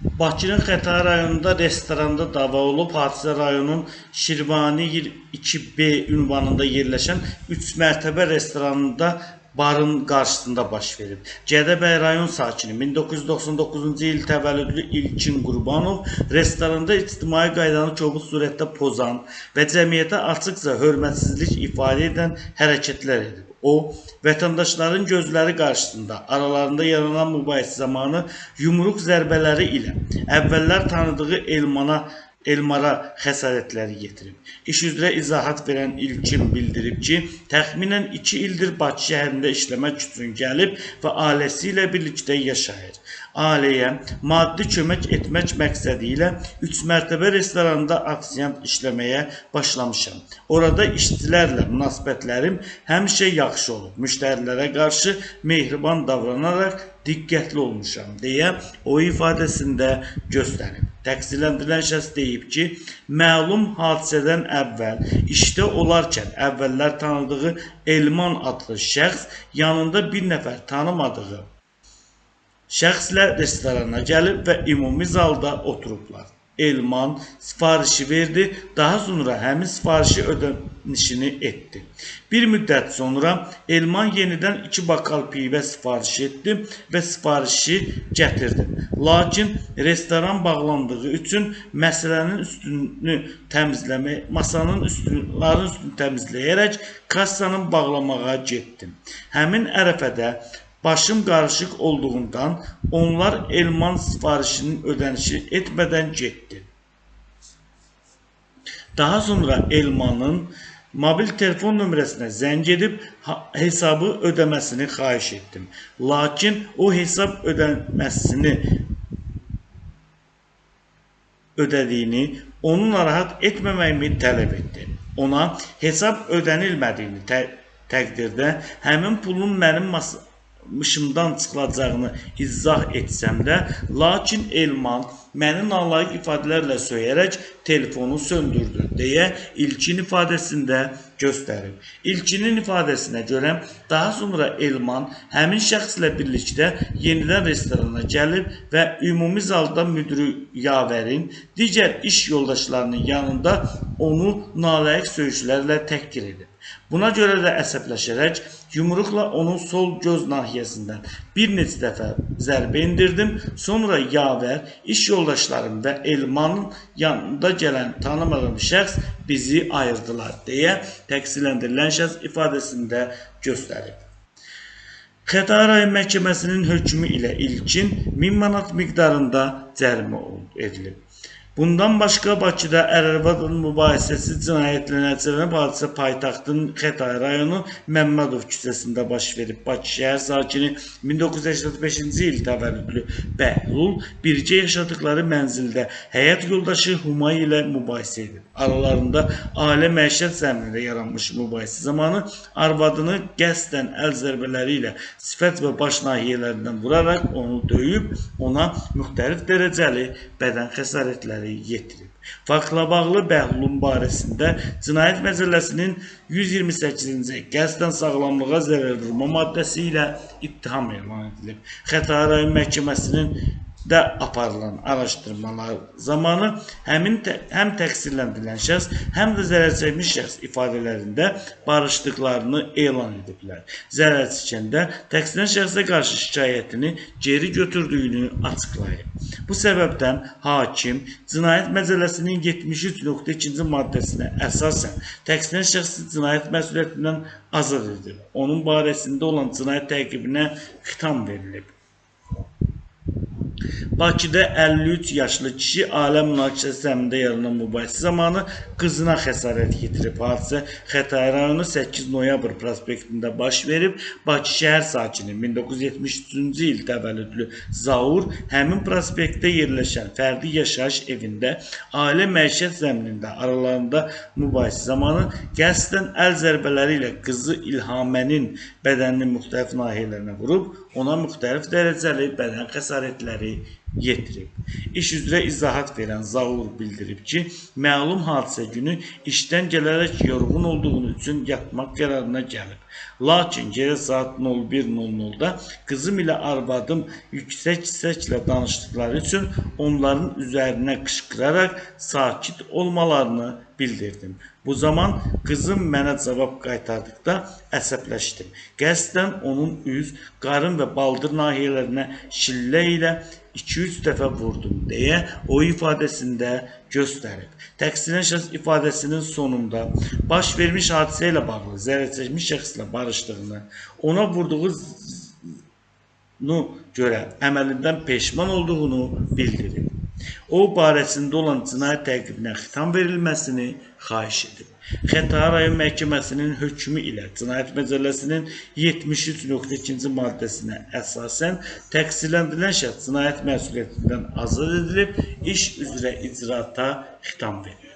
Bakının Xətai rayonunda restoranda dava olub. Hadisə rayonun Şirvani 2B ünvanında yerləşən 3 mərtəbə restoranında barın qarşısında baş verib. Gədəbəy rayon sakini 1999-cu il təvəllüdlü İlkin Qurbanov restoranda ictimai qaydanı kobud surətdə pozan və cəmiyyətə açıqca hörmətsizlik ifadə edən hərəkətlər edib. O, vətəndaşların gözləri qarşısında aralarında yaranan mübahisə zamanı yumruq zərbələri ilə əvvəllər tanıdığı Elmara xəsarətləri yetirib. İş üzrə izahat verən İlkin bildirib ki, təxminən 2 ildir Bakı şəhərində işləmək üçün gəlib və ailəsi ilə birlikdə yaşayır. Ailəyə maddi kömək etmək məqsədi ilə 3 mərtəbə restoranda ofisiant işləməyə başlamışam. Orada işçilərlə münasibətlərim həmişə yaxşı olub. Müştərilərə qarşı mehriban davranaraq diqqətli olmuşam deyə o ifadəsində göstərib. Təqsirləndirilən şəxs deyib ki, məlum hadisədən əvvəl işdə olarkən əvvəllər tanıdığı Elman adlı şəxs yanında bir nəfər tanımadığı şəxslə restorana gəlib və ümumi zalda oturublar. Elman sifarişi verdi, daha sonra həmin sifarişi ödənişini etdi. Bir müddət sonra Elman yenidən 2 bakal pivə sifariş etdi və sifarişi gətirdi. Lakin restoran bağlandığı üçün masanın üstünü təmizləyərək kassanın bağlamağa getdim. Həmin ərəfədə başım qarışıq olduğundan onlar Elman sifarişinin ödənişi etmədən getdi. Daha sonra Elmanın mobil telefon nömrəsinə zəng edib hesabı ödəməsini xahiş etdim. Lakin o hesab ödəməsini ödədiyini, onu narahat etməməyimi tələb etdi. Ona hesab ödənilmədiyini təqdirdə həmin pulun mənim mışımdan çıxılacağını izah etsəm də, lakin Elman məni nalayiq ifadələrlə söyərək telefonu söndürdü deyə İlkin ifadəsində göstərib. İlkinin ifadəsinə görə daha sonra Elman həmin şəxslə birlikdə yenidən restorana gəlib və ümumi zalda müdürü Yavərin digər iş yoldaşlarının yanında onu nalayiq söyüşlərlə təhqir edib. Buna görə də əsəbləşərək yumruqla onun sol göz nahiyəsindən bir neçə dəfə zərbə indirdim. Sonra Yavər, iş yoldaşlarım və Elmanın yanında gələn tanımadığım şəxs bizi ayırdılar deyə təqsirləndirilən şəxs ifadəsində göstərib. Xətai rayon məhkəməsinin hökmü ilə İlkin 1000 manat miqdarında cərimə edilib. Bundan başqa Bakıda ər-arvadın mübahisəsi cinayətlə nəticələnib. Hadisə paytaxtın Xətai rayonu Məmmədov küçəsində baş verib. Bakı şəhər sakini 1985-ci il təvəllüdlü Bəhlul birgə yaşadıkları mənzildə həyat yoldaşı Humay ilə mübahisə edib. Aralarında ailə məişət zəminində yaranmış mübahisə zamanı arvadını qəsdən əl zərbələri ilə sifət və baş nahiyələrindən vuraraq onu döyüb, ona müxtəlif dərəcəli bədən xəsarətləri yetirib. Faktla bağlı Bəhlulun barəsində Cinayət Məcəlləsinin 128-ci qəsdən sağlamlığa zərər vurma maddəsi ilə ittiham elan edilib. Xətai rayon məhkəməsinin də aparılan araşdırmalar zamanı həm təqsirləndirilən şəxs, həm də zərər çəkmiş şəxs ifadələrində barışdıqlarını elan ediblər. Zərər çəkəndə təqsirlənən şəxsə qarşı şikayətini geri götürdüyünü açıqlayıb. Bu səbəbdən hakim Cinayət Məcəlləsinin 73.2-ci maddəsinə əsasən təqsirlənən şəxsi cinayət məsuliyyətindən azad edilib. Onun barəsində olan cinayət təqibinə xitam verilib. Bakıda 53 yaşlı kişi ailə münaqişəsi zəminində yaranan mübahisə zamanı qızına xəsarət yetirib. Hadisə Xətai rayonu 8 noyabr prospektində baş verib. Bakı şəhər sakini 1973-cü il təvəllüdlü Zaur həmin prospektdə yerləşən fərdi yaşayış evində ailə məişət zəminində aralarında mübahisə zamanı qəsdən əl zərbələri ilə qızı İlhamənin bədəninin müxtəlif nahiyələrinə vurub, ona müxtəlif dərəcəli bədən xəsarətləri yetirib. İş üzrə izahat verən Zaur bildirib ki, məlum hadisə günü işdən gələrək yorğun olduğunu üçün yatmaq qərarına gəlib. Lakin gecə saat 01:00-da qızım ilə arvadım yüksək səslə danışdıkları üçün onların üzərinə qışqıraraq sakit olmalarını bildirdim. Bu zaman qızım mənə cavab qaytardıqda əsəbləşdim. Qəsdən onun üz, qarın və baldır nahiyələrinə şillə ilə 2-3 dəfə vurdum deyə o ifadəsində göstərib. Təqsirlənən şəxs ifadəsinin sonunda baş vermiş hadisə ilə bağlı zərərçəkmiş şəxslə barışdığını, ona vurduğunu görə əməlindən peşman olduğunu bildirib. O barəsində olan cinayət təqibinə xitam verilməsini xahiş edib. Xətai rayon məhkəməsinin hökmü ilə Cinayət Məcəlləsinin 73.2-ci maddəsinə əsasən təqsirləndirilən şəxs cinayət məsuliyyətindən azad edilib, iş üzrə icraata xitam verir.